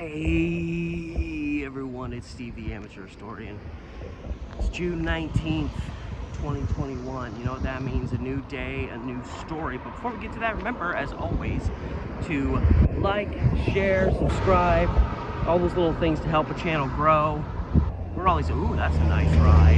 Hey everyone, it's Steve the Amateur Historian. It's June 19th, 2021. You know what that means? A new day, a new story. But before we get to that, remember, as always, to like, share, subscribe, all those little things to help a channel grow. We're always, ooh, that's a nice ride.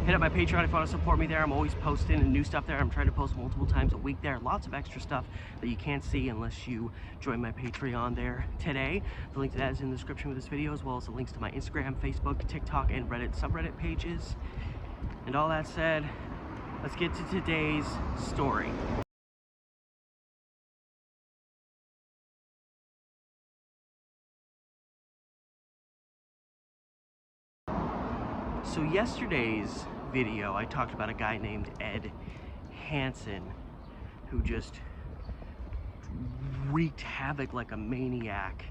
Hit up my Patreon if you want to support me there. I'm always posting new stuff there. I'm trying to post multiple times a week there. Lots of extra stuff that you can't see unless you join my Patreon there today. The link to that is in the description of this video, as well as the links to my Instagram, Facebook, TikTok, and Reddit subreddit pages. And all that said, let's get to today's story. So yesterday's video, I talked about a guy named Ed Hansen who just wreaked havoc like a maniac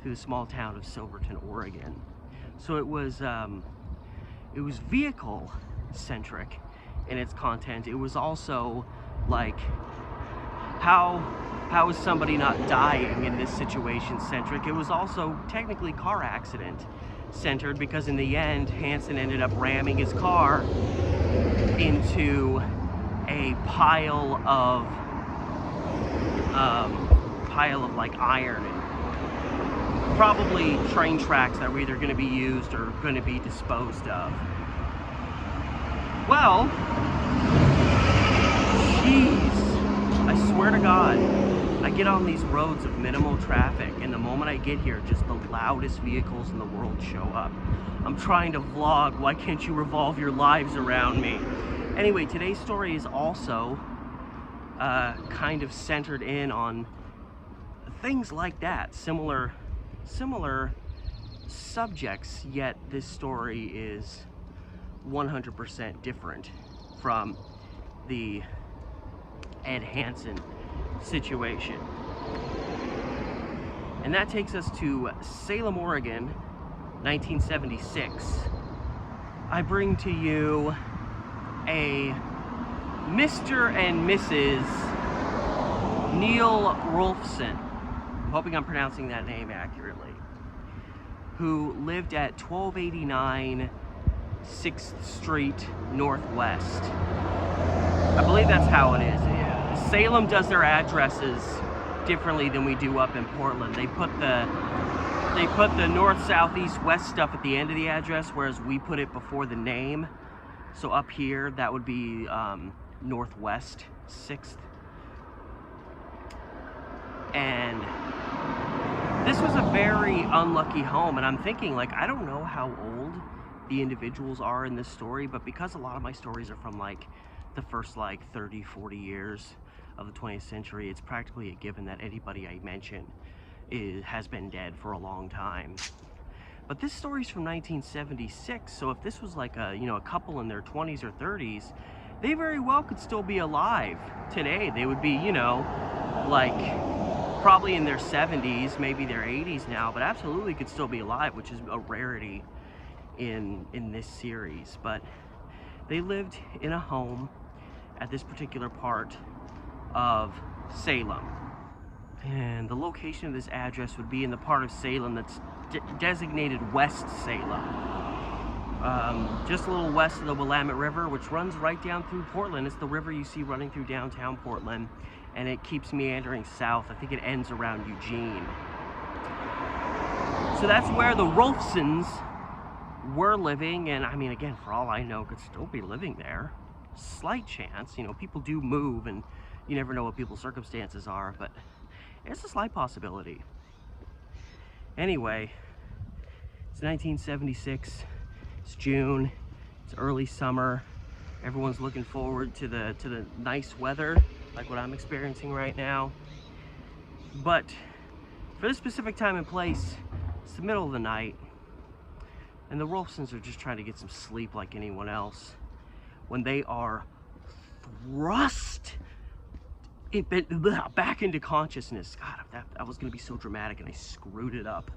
through the small town of Silverton, Oregon. So it was vehicle centric in its content. It was also like how is somebody not dying in this situation centric. It was also technically car accident centered, because in the end Hansen ended up ramming his car into a pile of like iron and probably train tracks that were either going to be used or going to be disposed of. Well, jeez, I swear to God, I get on these roads of minimal traffic, and the moment I get here, just the loudest vehicles in the world show up. I'm trying to vlog. Why can't you revolve your lives around me? Anyway, today's story is also kind of centered in on things like that, similar subjects, yet this story is 100% different from the Ed Hansen situation. And that takes us to Salem, Oregon, 1976. I bring to you a Mr. and Mrs. Neil Rolfson, I'm hoping I'm pronouncing that name accurately, who lived at 1289 6th Street Northwest. I believe that's how it is. Yeah. Salem does their addresses differently than we do up in Portland. They put the north, south, east, west stuff at the end of the address, whereas we put it before the name. So up here, that would be Northwest 6th. And this was a very unlucky home, and I'm thinking, like, I don't know how old the individuals are in this story, but because a lot of my stories are from like the first like 30, 40 years of the 20th century, it's practically a given that anybody I mention has been dead for a long time. But this story's from 1976, so if this was like a couple in their 20s or 30s, they very well could still be alive today. They would be, like probably in their 70s, maybe their 80s now, but absolutely could still be alive, which is a rarity in this series. But they lived in a home at this particular part of Salem, and the location of this address would be in the part of Salem that's designated West Salem, just a little west of the Willamette River, which runs right down through Portland. It's the river you see running through downtown Portland, and it keeps meandering south. I think it ends around Eugene. So that's where the Rolfsons were living, and I mean, again, for all I know, could still be living there. Slight chance, people do move, and you never know what people's circumstances are, but it's a slight possibility. Anyway, it's 1976, it's June, it's early summer, everyone's looking forward to the nice weather, like what I'm experiencing right now. But for this specific time and place, it's the middle of the night, and the Rolfsons are just trying to get some sleep like anyone else, when they are thrust back into consciousness. God, that was going to be so dramatic, and I screwed it up.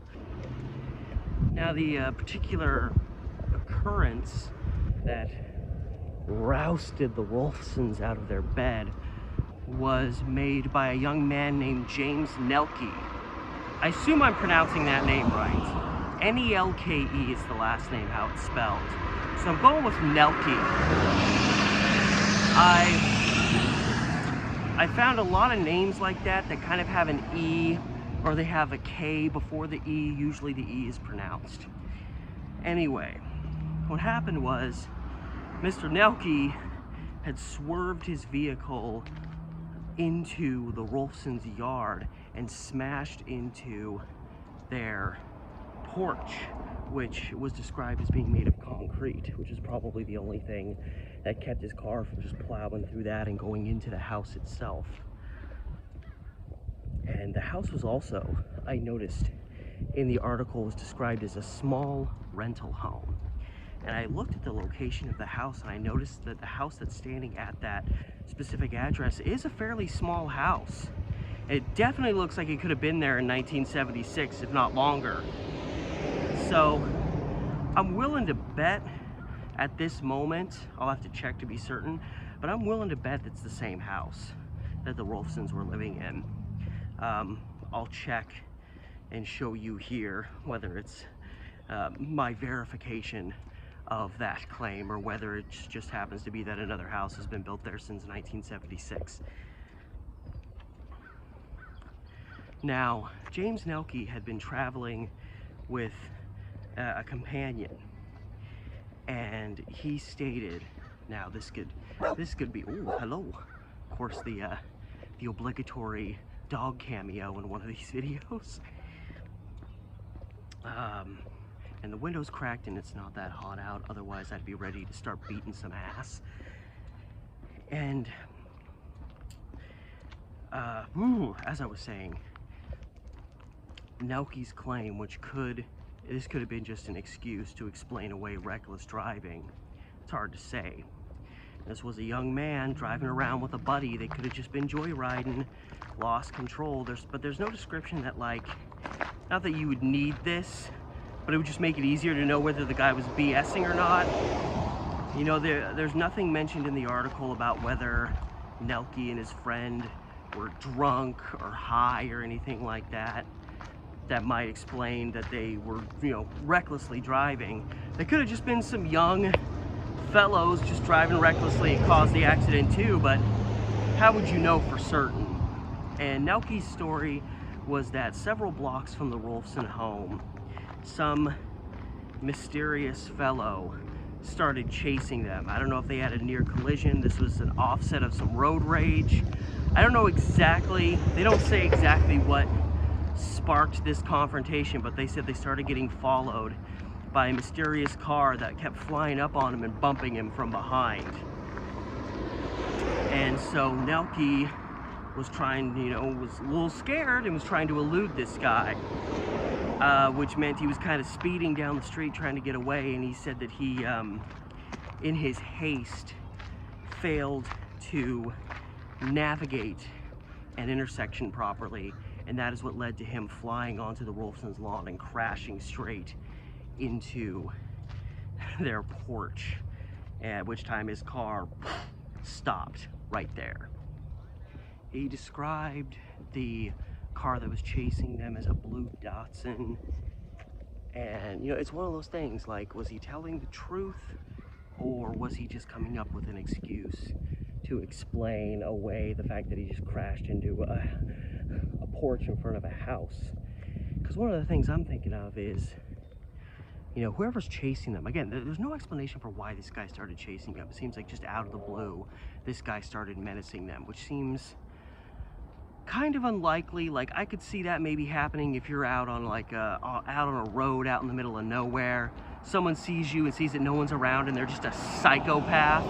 Now, the particular occurrence that rousted the Rolfsons out of their bed was made by a young man named James Nelke, I assume I'm pronouncing that name right. Nelke is the last name, how it's spelled. So I'm going with Nelke. I found a lot of names like that that kind of have an E, or they have a K before the E. Usually the E is pronounced. Anyway, what happened was Mr. Nelke had swerved his vehicle into the Rolfsons' yard and smashed into their porch, which was described as being made of concrete, which is probably the only thing that kept his car from just plowing through that and going into the house itself. And the house was also, I noticed in the article, was described as a small rental home. And I looked at the location of the house and I noticed that the house that's standing at that specific address is a fairly small house. It definitely looks like it could have been there in 1976, if not longer. So I'm willing to bet at this moment, I'll have to check to be certain, but I'm willing to bet it's the same house that the Rolfsons were living in. I'll check and show you here whether it's my verification of that claim or whether it just happens to be that another house has been built there since 1976. Now, James Nelke had been traveling with a companion, and he stated, now this could be, oh, hello, of course the obligatory dog cameo in one of these videos. And the window's cracked and it's not that hot out, otherwise I'd be ready to start beating some ass. And as I was saying, Nelke's claim, this could have been just an excuse to explain away reckless driving. It's hard to say. This was a young man driving around with a buddy. They could have just been joyriding, lost control. But there's no description that, like, not that you would need this, but it would just make it easier to know whether the guy was BSing or not. You know, there's nothing mentioned in the article about whether Nelke and his friend were drunk or high or anything like that. That might explain that they were, you know, recklessly driving. They could have just been some young fellows just driving recklessly and caused the accident too, but how would you know for certain? And Nelke's story was that several blocks from the Rolfson home, some mysterious fellow started chasing them. I don't know if they had a near collision. This was an offset of some road rage. I don't know exactly, they don't say exactly what sparked this confrontation, but they said they started getting followed by a mysterious car that kept flying up on him and bumping him from behind. And so Nelke was trying, you know, was a little scared and was trying to elude this guy, which meant he was kind of speeding down the street trying to get away. And he said that he, in his haste, failed to navigate an intersection properly, and that is what led to him flying onto the Rolfsons' lawn and crashing straight into their porch, at which time his car stopped right there. He described the car that was chasing them as a blue Datsun, and you know, it's one of those things, like, was he telling the truth or was he just coming up with an excuse to explain away the fact that he just crashed into a porch in front of a house? Because one of the things I'm thinking of is, you know, whoever's chasing them, again, there's no explanation for why this guy started chasing them. It seems like just out of the blue, this guy started menacing them, which seems kind of unlikely. Like, I could see that maybe happening if you're out on like out on a road out in the middle of nowhere. Someone sees you and sees that no one's around and they're just a psychopath,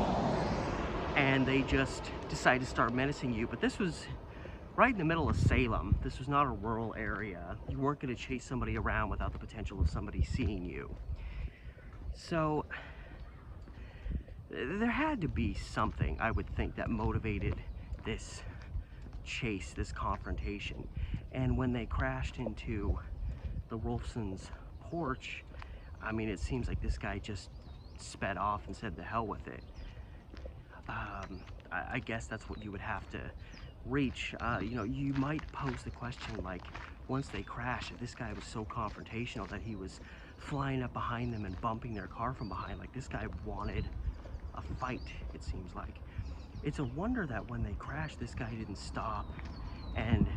and they just decide to start menacing you. But this was right in the middle of Salem. This was not a rural area. You weren't going to chase somebody around without the potential of somebody seeing you. So there had to be something, I would think, that motivated this chase, this confrontation. And when they crashed into the Rolfsons' porch, I mean, it seems like this guy just sped off and said the hell with it. I guess that's what you would have to reach. You know, you might pose the question, like, once they crash, if this guy was so confrontational that he was flying up behind them and bumping their car from behind, like this guy wanted a fight, it seems like. It's a wonder that when they crashed, this guy didn't stop and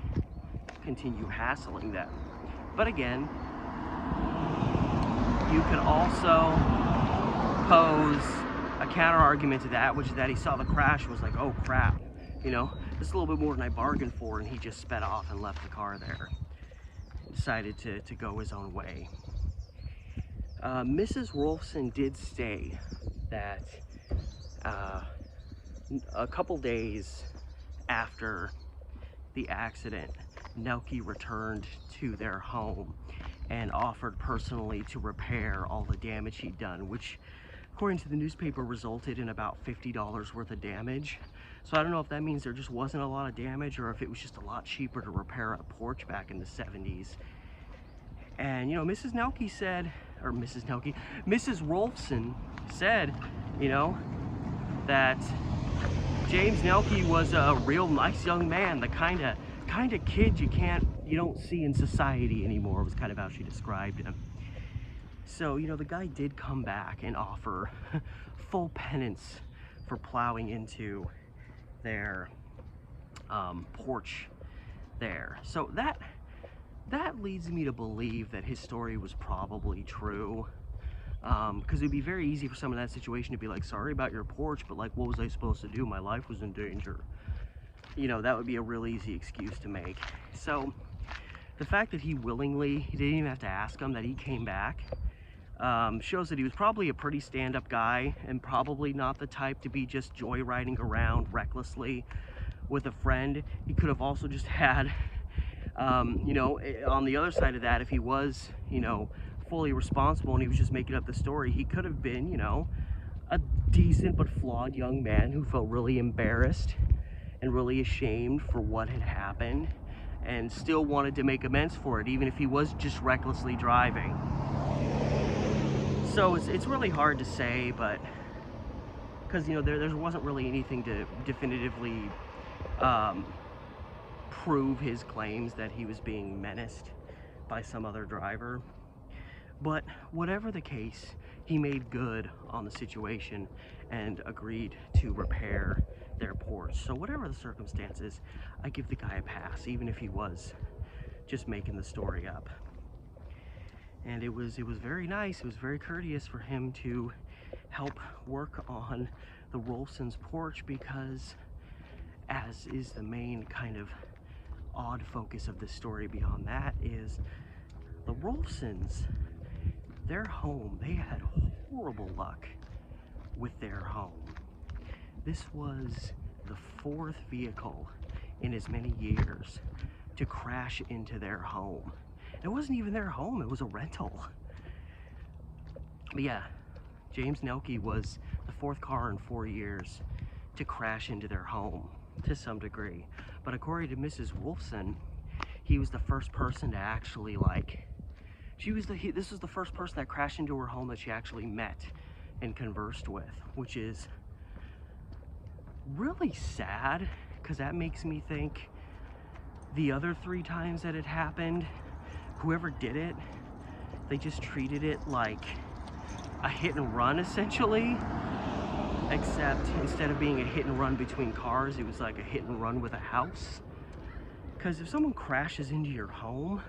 continue hassling them. But again, you could also pose a counter argument to that, which is that he saw the crash and was like, oh crap, you know, this is a little bit more than I bargained for, and he just sped off and left the car there. Decided to go his own way. Mrs. Rolfson did say that a couple days after the accident, Nelke returned to their home and offered personally to repair all the damage he'd done, which according to the newspaper resulted in about $50 worth of damage. So I don't know if that means there just wasn't a lot of damage or if it was just a lot cheaper to repair a porch back in the 70s. And you know, Mrs. Nelke said, or Mrs. Nelke, Mrs. Rolfson said, you know, that James Nelke was a real nice young man, the kind of kid you don't see in society anymore, was kind of how she described him. So, you know, the guy did come back and offer full penance for plowing into their porch there. So that leads me to believe that his story was probably true. Because it'd be very easy for someone in that situation to be like, sorry about your porch, but like, what was I supposed to do? My life was in danger. You know, that would be a real easy excuse to make. So the fact that he didn't even have to ask him, that he came back, shows that he was probably a pretty stand-up guy and probably not the type to be just joyriding around recklessly with a friend. He could have also just had, you know, on the other side of that, if he was, you know, fully responsible and he was just making up the story, he could have been, you know, a decent but flawed young man who felt really embarrassed and really ashamed for what had happened and still wanted to make amends for it, even if he was just recklessly driving. So it's really hard to say, but because, you know, there wasn't really anything to definitively prove his claims that he was being menaced by some other driver. But whatever the case, he made good on the situation and agreed to repair their porch. So whatever the circumstances, I give the guy a pass, even if he was just making the story up. And it was very nice, it was very courteous for him to help work on the Rolfsons' porch, because as is the main kind of odd focus of this story beyond that, is the Rolfsons, their home, they had horrible luck with their home. This was the fourth vehicle in as many years to crash into their home. It wasn't even their home, it was a rental. But yeah, James Nelke was the fourth car in 4 years to crash into their home to some degree. But according to Mrs. Wolfson, he was the first person to actually, like, this was the first person that crashed into her home that she actually met and conversed with, which is really sad, because that makes me think the other 3 times that it happened, whoever did it, they just treated it like a hit and run, essentially, except instead of being a hit and run between cars, it was like a hit and run with a house. Because if someone crashes into your home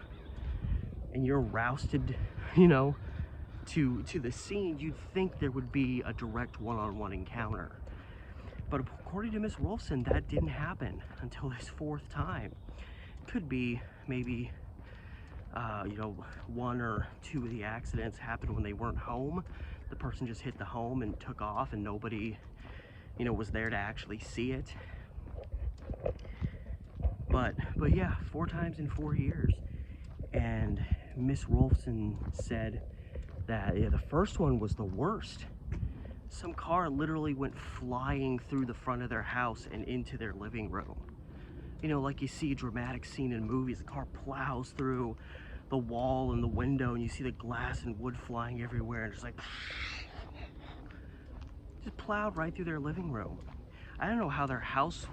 and you're rousted, you know, to the scene, you'd think there would be a direct one-on-one encounter. But according to Miss Rolfson, that didn't happen until this 4th time. Could be maybe, you know, 1 or 2 of the accidents happened when they weren't home. The person just hit the home and took off, and nobody, you know, was there to actually see it. But yeah, 4 times in 4 years. And Miss Rolfson said that, yeah, the first one was the worst. Some car literally went flying through the front of their house and into their living room. You know, like you see a dramatic scene in movies, the car plows through the wall and the window, and you see the glass and wood flying everywhere, and just like, just plowed right through their living room. I don't know how their house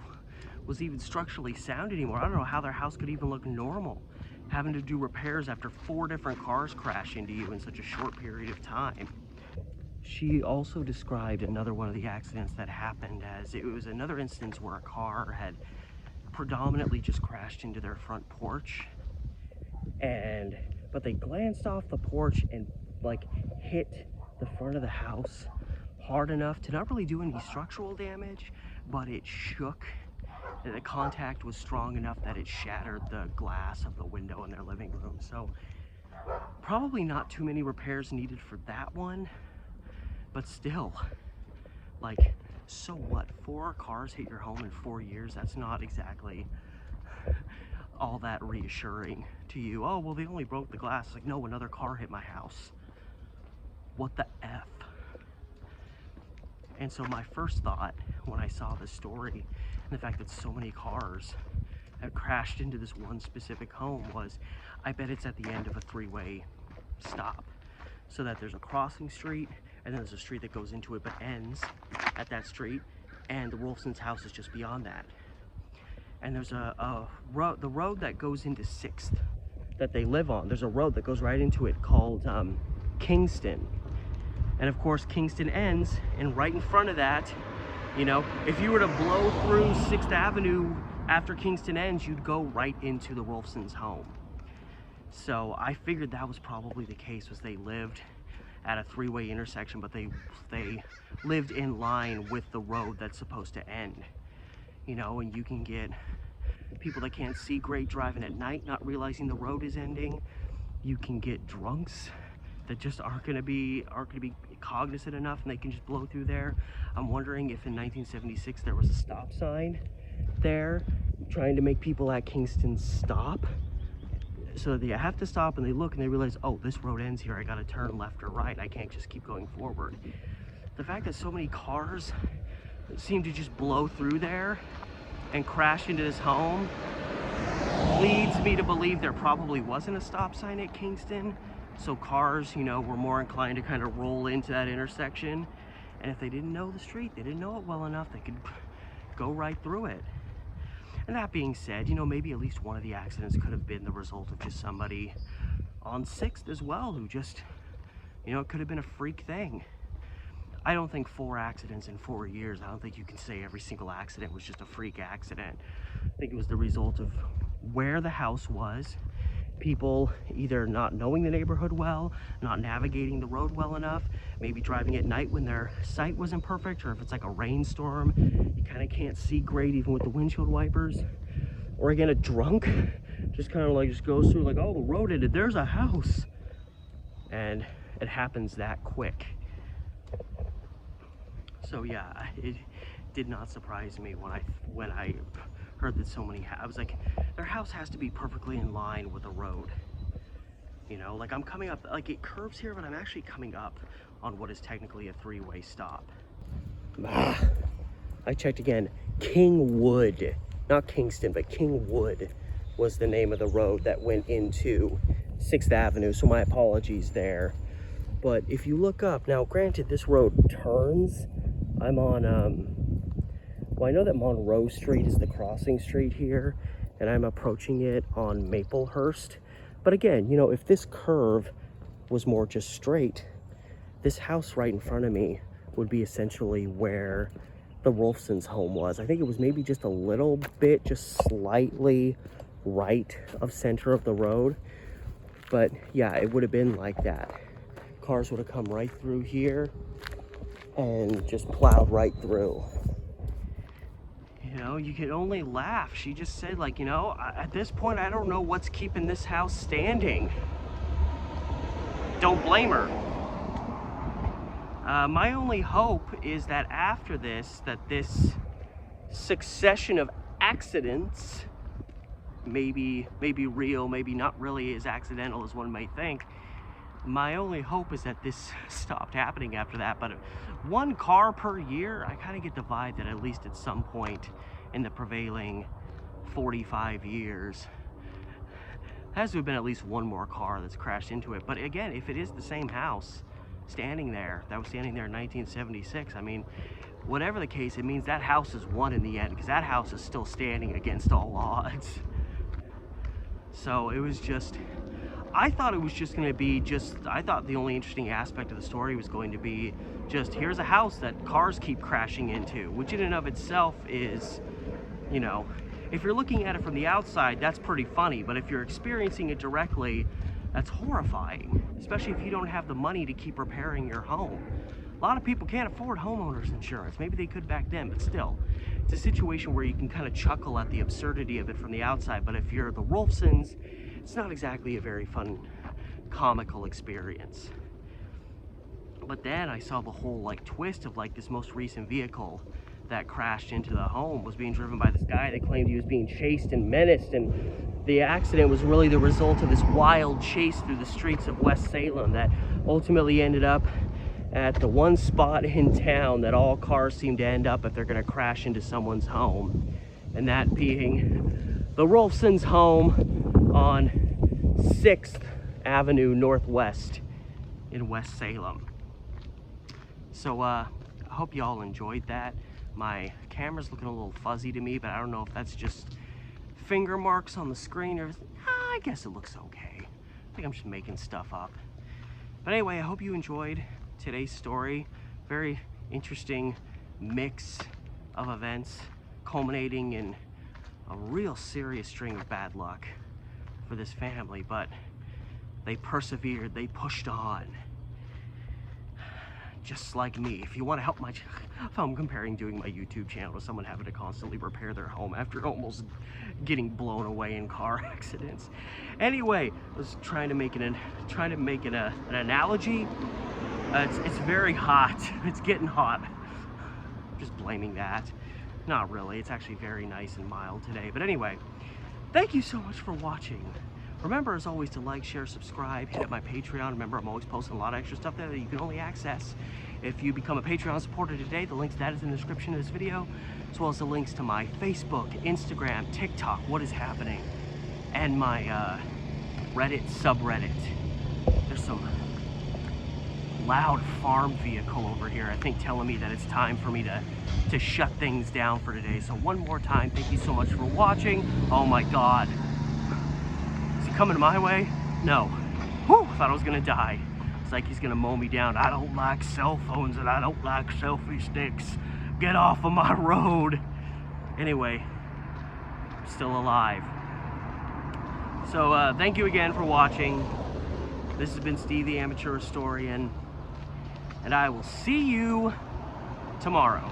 was even structurally sound anymore. I don't know how their house could even look normal, having to do repairs after 4 different cars crash into you in such a short period of time. She also described another one of the accidents that happened as it was another instance where a car had predominantly just crashed into their front porch, but they glanced off the porch and like hit the front of the house hard enough to not really do any structural damage, but it shook. The contact was strong enough that it shattered the glass of the window in their living room. So probably not too many repairs needed for that one, but still, like, so what? 4 cars hit your home in 4 years? That's not exactly all that reassuring to you. Oh, well, they only broke the glass. It's like, no, another car hit my house. What the F? And so my first thought when I saw this story and the fact that so many cars have crashed into this one specific home was, I bet it's at the end of a 3-way stop. So that there's a crossing street, and then there's a street that goes into it but ends at that street, and the Wolfson's house is just beyond that. And there's a road, the road that goes into 6th that they live on, there's a road that goes right into it called Kingston. And of course, Kingston ends, and right in front of that, you know, if you were to blow through 6th Avenue after Kingston ends, you'd go right into the Wolfson's home. So I figured that was probably the case, was they lived at a 3-way intersection, but they lived in line with the road that's supposed to end. You know, and you can get people that can't see great driving at night, not realizing the road is ending. You can get drunks that just aren't gonna be cognizant enough, and they can just blow through there. I'm wondering if in 1976 there was a stop sign there trying to make people at Kingston stop. So they have to stop, and they look and they realize, oh, this road ends here. I gotta turn left or right. I can't just keep going forward. The fact that so many cars seem to just blow through there and crash into this home leads me to believe there probably wasn't a stop sign at Kingston. So cars, you know, were more inclined to kind of roll into that intersection. And if they didn't know the street, they didn't know it well enough, they could go right through it. And that being said, you know, maybe at least one of the accidents could have been the result of just somebody on 6th as well, who just, you know, it could have been a freak thing. I don't think 4 accidents in 4 years, I don't think you can say every single accident was just a freak accident. I think it was the result of where the house was, people either not knowing the neighborhood well, not navigating the road well enough, maybe driving at night when their sight wasn't perfect, or if it's like a rainstorm, you kind of can't see great even with the windshield wipers. Or again, a drunk just kind of like just goes through like, oh, the road ended, there's a house. And it happens that quick. So yeah, it did not surprise me when I heard that so many, I was like, their house has to be perfectly in line with the road. You know, like I'm coming up, like it curves here, but I'm actually coming up on what is technically a 3-way stop. I checked again, Kingwood, not Kingston, but Kingwood was the name of the road that went into 6th Avenue, so my apologies there. But if you look up, now granted this road turns, I'm on, well, I know that Monroe Street is the crossing street here, and I'm approaching it on Maplehurst. But again, you know, if this curve was more just straight, this house right in front of me would be essentially where the Wolfson's home was. I think it was maybe just a little bit, just slightly right of center of the road. But yeah, it would have been like that. Cars would have come right through here and just plowed right through. You know, you could only laugh. She just said, like, you know, at this point, I don't know what's keeping this house standing. Don't blame her. My only hope is that after this, that this succession of accidents, maybe real, maybe not really as accidental as one might think, my only hope is that this stopped happening after that. But 1 car per year, I kind of get the vibe that at least at some point in the prevailing 45 years, has to have been at least 1 more car that's crashed into it. But again, if it is the same house standing there, that was standing there in 1976, I mean, whatever the case, it means that house is won in the end, because that house is still standing against all odds. So it was just, I thought it was just going to be I thought the only interesting aspect of the story was going to be just, here's a house that cars keep crashing into, which in and of itself is, you know, if you're looking at it from the outside, that's pretty funny, but if you're experiencing it directly, that's horrifying, especially if you don't have the money to keep repairing your home. A lot of people can't afford homeowners insurance. Maybe they could back then, but still, it's a situation where you can kind of chuckle at the absurdity of it from the outside, but if you're the Rolfsons, it's not exactly a very fun, comical experience. But then I saw the whole like twist of like this most recent vehicle that crashed into the home was being driven by this guy that claimed he was being chased and menaced, and the accident was really the result of this wild chase through the streets of West Salem that ultimately ended up at the one spot in town that all cars seem to end up if they're going to crash into someone's home, and that being the Rolfsons' home on 6th Avenue Northwest in West Salem. So I hope you all enjoyed that. My camera's looking a little fuzzy to me, but I don't know if that's just finger marks on the screen or I guess it looks okay. I think I'm just making stuff up. But anyway, I hope you enjoyed today's story. Very interesting mix of events culminating in a real serious string of bad luck for this family, but they persevered, they pushed on. Just like me. If you want to help my, if I'm comparing doing my YouTube channel to someone having to constantly repair their home after almost getting blown away in car accidents. Anyway, I was trying to make an analogy. It's very hot. It's getting hot. Just blaming that. Not really. It's actually very nice and mild today. But anyway, thank you so much for watching. Remember, as always, to like, share, subscribe, hit up my Patreon. Remember, I'm always posting a lot of extra stuff there that you can only access if you become a Patreon supporter today. The link to that is in the description of this video, as well as the links to my Facebook, Instagram, TikTok, What Is Happening, and my Reddit subreddit. There's some loud farm vehicle over here, I think, telling me that it's time for me to shut things down for today. So one more time, thank you so much for watching. Oh my God. Coming my way? No. Whew, thought I was gonna die. It's like he's gonna mow me down. I don't like cell phones and I don't like selfie sticks. Get off of my road. Anyway, still alive. So thank you again for watching. This has been Steve the Amateur Historian, and I will see you tomorrow.